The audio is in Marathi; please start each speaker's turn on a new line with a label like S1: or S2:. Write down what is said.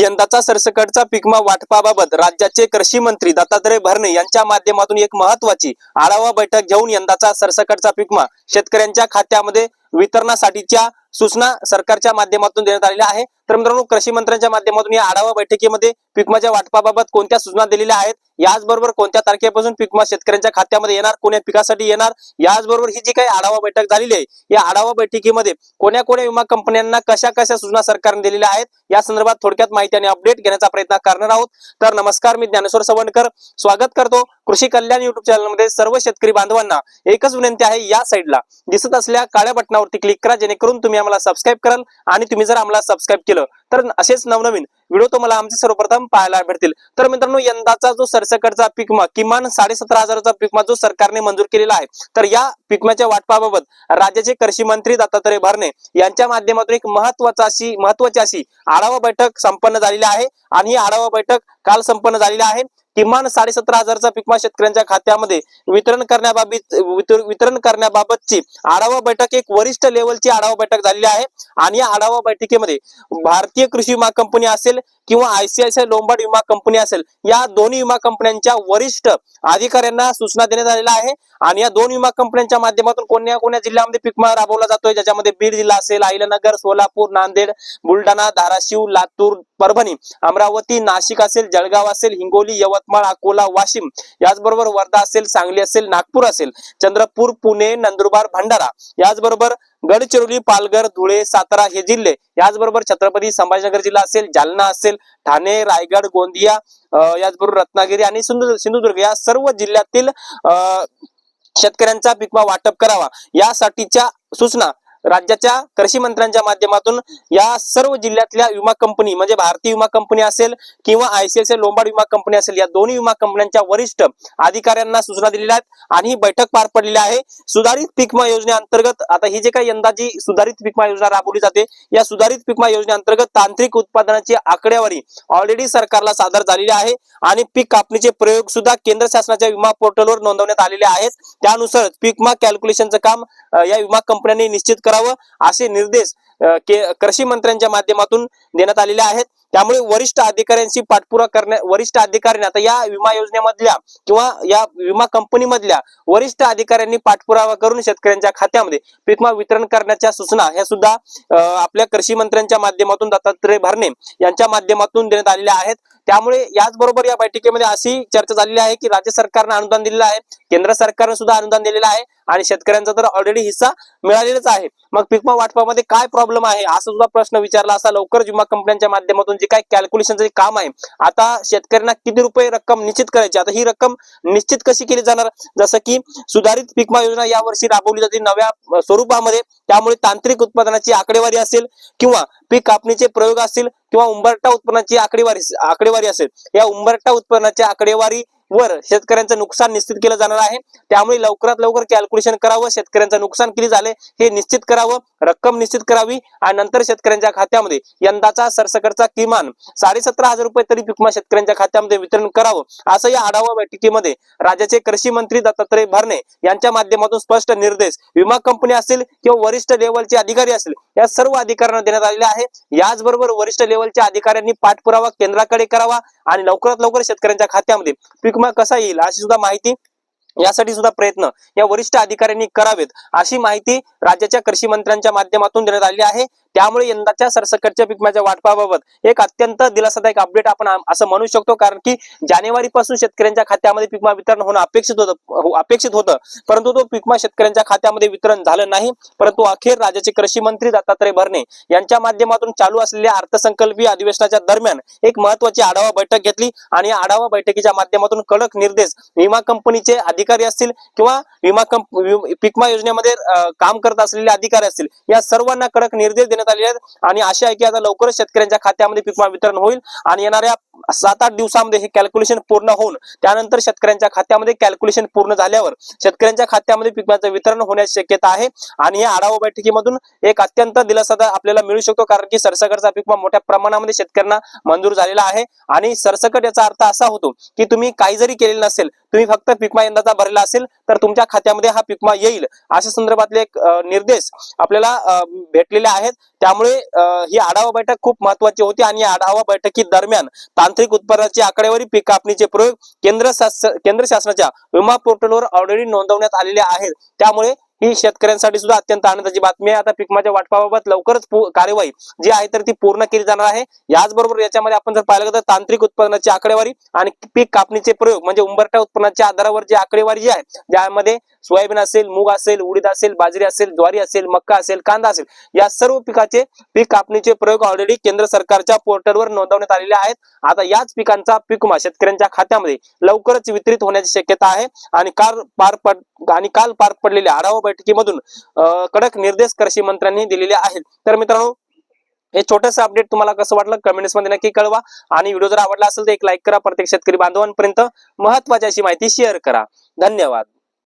S1: यंदाचा सरसकटचा पीक वाटपाबाबत राज्याचे कृषी मंत्री दत्तात्रय भरणे यांच्या माध्यमातून एक महत्त्वाची आढावा बैठक घेऊन यंदाचा सरसकटचा पीक शेतकऱ्यांच्या खात्यामध्ये वितरणासाठीच्या सूचना सरकारच्या माध्यमातून देण्यात आलेल्या आहे। तर मित्रांनो, कृषी मंत्र्यांच्या माध्यमातून या आढावा बैठकीमध्ये पीकमाच्या वाटपाबाबत कोणत्या सूचना दिलेल्या आहेत, याचबरोबर कोणत्या तारखेपासून पीकमा शेतकऱ्यांच्या खात्यामध्ये येणार, कोण्या पिकासाठी येणार, याचबरोबर ही जी काही आढावा बैठक झालेली आहे या आढावा बैठकीमध्ये कोण्या कोण्या विमा कंपन्यांना कशा कशा सूचना सरकारने दिलेल्या आहेत या संदर्भात थोडक्यात माहिती आणि अपडेट घेण्याचा प्रयत्न करणार आहोत। तर नमस्कार, मी ज्ञानेश्वर सवणकर स्वागत करतो कृषी कल्याण युट्यूब चॅनल मध्ये। सर्व शेतकरी बांधवांना एकच विनंती आहे, या साईडला दिसत असलेल्या काळ्या बटनावरती क्लिक करा, जेणेकरून तुम्ही आम्हाला सबस्क्राइब कराल आणि तुम्ही जर आम्हाला सबस्क्राइब केलं तर असेच नवनवीन व्हिडिओ तुम्हाला आमचे सर्वप्रथम पाहायला भेटतील। तर मित्रांनो, यंदाचा जो सरसकटचा पीक किमान 17,500चा पीक जो सरकारने मंजूर केलेला आहे, तर या पीकमाच्या वाटपाबाबत राज्याचे कृषी मंत्री दत्तात्रय भरणे यांच्या माध्यमातून एक महत्त्वाची अशी आढावा बैठक संपन्न झालेली आहे आणि ही आढावा बैठक काल संपन्न झालेली आहे। किमान 17,500चा पीक शेतकऱ्यांच्या खात्यामध्ये वितरण करण्याबाबतची आढावा बैठक एक वरिष्ठ लेवलची आढावा बैठक झालेली आहे आणि या आढावा बैठकीमध्ये भारतीय कृषी विमा कंपनी असेल किंवा ICICI लोंबार्ड विमा कंपनी असेल, या दोन्ही विमा कंपन्यांच्या वरिष्ठ अधिकाऱ्यांना सूचना देण्यात आलेल्या आहे आणि या दोन विमा कंपन्यांच्या माध्यमातून कोणत्या कोणत्या जिल्ह्यामध्ये पीक विमा राबवला जातोय, ज्याच्यामध्ये बीड जिल्हा असेल, अहिल्यानगर, सोलापूर, नांदेड, बुलढाणा, धाराशिव, लातूर, परभणी, अमरावती, नाशिक असेल, जळगाव असेल, हिंगोली, यवतमाळ, अकोला, वाशिम, याचबरोबर वर्धा असेल, सांगली असेल, नागपूर असेल, चंद्रपूर, पुणे, नंदुरबार, भंडारा, याचबरोबर गडचिरोली, पालघर, धुळे, सातारा हे जिल्हे, याचबरोबर छत्रपती संभाजीनगर जिल्हा असेल, जालना असेल, ठाणे, रायगड, गोंदिया, याचबरोबर रत्नागिरी आणि सिंधुदुर्ग या सर्व जिल्ह्यातील शेतकऱ्यांचा पीक वाटप करावा यासाठीच्या सूचना राज्याच्या कृषी मंत्र्यांच्या माध्यमातून या सर्व जिल्ह्यातल्या विमा कंपनी म्हणजे भारतीय विमा कंपनी असेल किंवा ICICI लोंबार्ड विमा कंपनी असेल, या दोन्ही विमा कंपन्यांच्या वरिष्ठ अधिकाऱ्यांना सूचना दिलेल्या आहेत आणि ही बैठक पार पडलेली आहे। सुधारित पीक विमा योजनेअंतर्गत आता ही जे काही यंदाची सुधारित पीक विमा योजना राबवली जाते, या सुधारित पीक विमा योजनेअंतर्गत तांत्रिक उत्पादनाची आकडेवारी ऑलरेडी सरकारला सादर झालेली आहे आणि पीक कापणीचे प्रयोग सुद्धा केंद्र शासनाच्या विमा पोर्टलवर नोंदवण्यात आलेले आहेत। त्यानुसार पीक विमा कॅल्क्युलेशनचं काम या विमा कंपन्यांनी निश्चित करावं असे निर्देश कृषी मंत्र्यांच्या माध्यमातून देण्यात आलेले आहेत। त्यामुळे वरिष्ठ अधिकाऱ्यांची पाठपुरावा वरिष्ठ अधिकाऱ्यांनी आता या विमा योजनेमधल्या किंवा या विमा कंपनी मधल्या वरिष्ठ अधिकाऱ्यांनी पाठपुरावा करून शेतकऱ्यांच्या खात्यामध्ये पीक विमा वितरण करण्याच्या सूचना ह्या सुद्धा आपल्या कृषी मंत्र्यांच्या माध्यमातून दत्तात्रय भरणे यांच्या माध्यमातून देण्यात आलेल्या आहेत। त्यामुळे याचबरोबर या बैठकीमध्ये अशी चर्चा झालेली आहे की राज्य सरकारने अनुदान दिलेलं आहे, केंद्र सरकारने सुद्धा अनुदान दिलेलं आहे आणि शेतकऱ्यांचा तर ऑलरेडी हिस्सा मिळालेलाच आहे। मग पीक विमा वाटपामध्ये काय प्रॉब्लेम आहे असा सुद्धा प्रश्न विचारला असता लवकरच विमा कंपन्यांच्या माध्यमातून जे काय कॅल्क्युलेशनचं काम आहे, आता शेतकऱ्यांना किती रुपये रक्कम निश्चित करायची, आता ही रक्कम निश्चित कशी केली जाणार, जसं की सुधारित पीक विमा योजना यावर्षी राबवली जाते नव्या स्वरूपामध्ये, त्यामुळे तांत्रिक उत्पादनाची आकडेवारी असेल किंवा पीक कापणीचे प्रयोग असतील किंवा उंबरठा उत्पन्नाची आकडेवारी असेल, या उंबरठा उत्पन्नाच्या आकडेवारी वर शेतकऱ्यांचं नुकसान निश्चित केलं जाणार आहे। त्यामुळे लवकरात लवकर कॅल्क्युलेशन करावं, शेतकऱ्यांचं नुकसान किती झाले हे निश्चित करावं, रक्कम निश्चित करावी आणि नंतर शेतकऱ्यांच्या खात्यामध्ये यंदाचा सरसकटचा किमान 17,500 रुपये तरी पीक विमा शेतकऱ्यांच्या खात्यामध्ये वितरण करावं असं या आढावा बैठकीमध्ये राज्याचे कृषी मंत्री दत्तात्रय भरणे यांच्या माध्यमातून स्पष्ट निर्देश विमा कंपनी असेल किंवा वरिष्ठ लेवलचे अधिकारी असेल या सर्व अधिकाऱ्यांना देण्यात आलेले आहे। याचबरोबर वरिष्ठ लेवलच्या अधिकाऱ्यांनी पाठपुरावा केंद्राकडे करावा आणि लवकरात लवकर शेतकऱ्यांच्या खात्यामध्ये पीक विमा कसा येईल अशी सुद्धा माहिती, यासाठी सुद्धा प्रयत्न या वरिष्ठ अधिकाऱ्यांनी करावेत अशी माहिती राज्याच्या कृषी मंत्र्यांच्या माध्यमातून देण्यात आली आहे। त्यामुळे यंदाच्या सरसकटच्या पीक विम्याच्या वाटपाबाबत एक अत्यंत दिलासादायक अपडेट आपण असं म्हणू शकतो, कारण की जानेवारी पासून शेतकऱ्यांच्या खात्यामध्ये पीक विमा वितरण होणं अपेक्षित होतं, परंतु तो पीक विमा शेतकऱ्यांच्या खात्यामध्ये वितरण झालं नाही। परंतु अखेर राज्याचे कृषी मंत्री दत्तात्रय भरणे यांच्या माध्यमातून चालू असलेल्या अर्थसंकल्पीय अधिवेशनाच्या दरम्यान एक महत्त्वाची आढावा बैठक घेतली आणि या आढावा बैठकीच्या माध्यमातून कडक निर्देश विमा कंपनीचे अधिकारी असतील किंवा पीक विमा योजनेमध्ये काम करत असलेले अधिकारी असतील या सर्वांना कडक निर्देश देण्यात आले आहेत आणि आशा आहे की आता लवकरच शेतकऱ्यांच्या खात्यामध्ये पीक विमा वितरण होईल आणि येणाऱ्या 7-8 दिवसांमध्ये हे कॅल्क्युलेशन पूर्ण होऊन त्यानंतर शेतकऱ्यांच्या खात्यामध्ये कॅल्क्युलेशन पूर्ण झाल्यावर शेतकऱ्यांच्या खात्यामध्ये पीक विम्याचं वितरण होण्याची शक्यता आहे आणि या आढावा बैठकीमधून एक अत्यंत दिलासा आपल्याला मिळू शकतो, कारण की सरसकटचा पीक विमा मोठ्या प्रमाणामध्ये शेतकऱ्यांना मंजूर झालेला आहे आणि सरसकट याचा अर्थ असा होतो की तुम्ही काही जरी केलेलं नसेल, तुम्ही फक्त पीक विमा यंदाचा भरलेला असेल तर तुमच्या खात्यामध्ये हा पीक विमा येईल, अशा संदर्भातले एक निर्देश आपल्याला भेटलेले आहेत. त्यामुळे ही आढावा बैठक खूप महत्वाची होती आणि या आढावा बैठकी दरम्यान तांत्रिक उत्पन्नाची आकडेवारी, पीक कापणीचे प्रयोग केंद्र शासनाच्या विमा पोर्टलवर ऑलरेडी नोंदवण्यात आलेले आहेत. त्यामुळे ही शेतकऱ्यांसाठी सुद्धा अत्यंत आनंदाची बातमी आहे. आता पीक विम्याच्या वाटपाबाबत लवकरच कार्यवाही जी आहे तर ती पूर्ण केली जाणार आहे. याचबरोबर याच्यामध्ये आपण जर पाहिलं तर तांत्रिक उत्पन्नाची आकडेवारी आणि पीक कापणीचे प्रयोग म्हणजे उंबरठा उत्पन्नाच्या आधारावर जी आकडेवारी जी आहे, ज्यामध्ये सोयाबीन असेल, मूग असेल, उडीद असेल, बाजरी असेल, ज्वारी असेल, मक्का असेल, कांदा असेल, या सर्व पिकाचे पीक कापणीचे प्रयोग ऑलरेडी केंद्र सरकारच्या पोर्टलवर नोंदवण्यात आलेले आहेत. आता याच पिकांचा पीक विमा शेतकऱ्यांच्या खात्यामध्ये लवकरच वितरित होण्याची शक्यता आहे आणि काल पार पडलेल्या आढावा बैठकीमधून कडक निर्देश कृषी मंत्र्यांनी दिलेले आहेत. तर मित्रांनो, हे छोटंसं अपडेट तुम्हाला कसं वाटलं कमेंट्स मध्ये नक्की कळवा आणि व्हिडिओ जर आवडला असेल तर एक लाईक करा. प्रत्येक शेतकरी बांधवांपर्यंत महत्त्वाची अशी माहिती शेअर करा. धन्यवाद.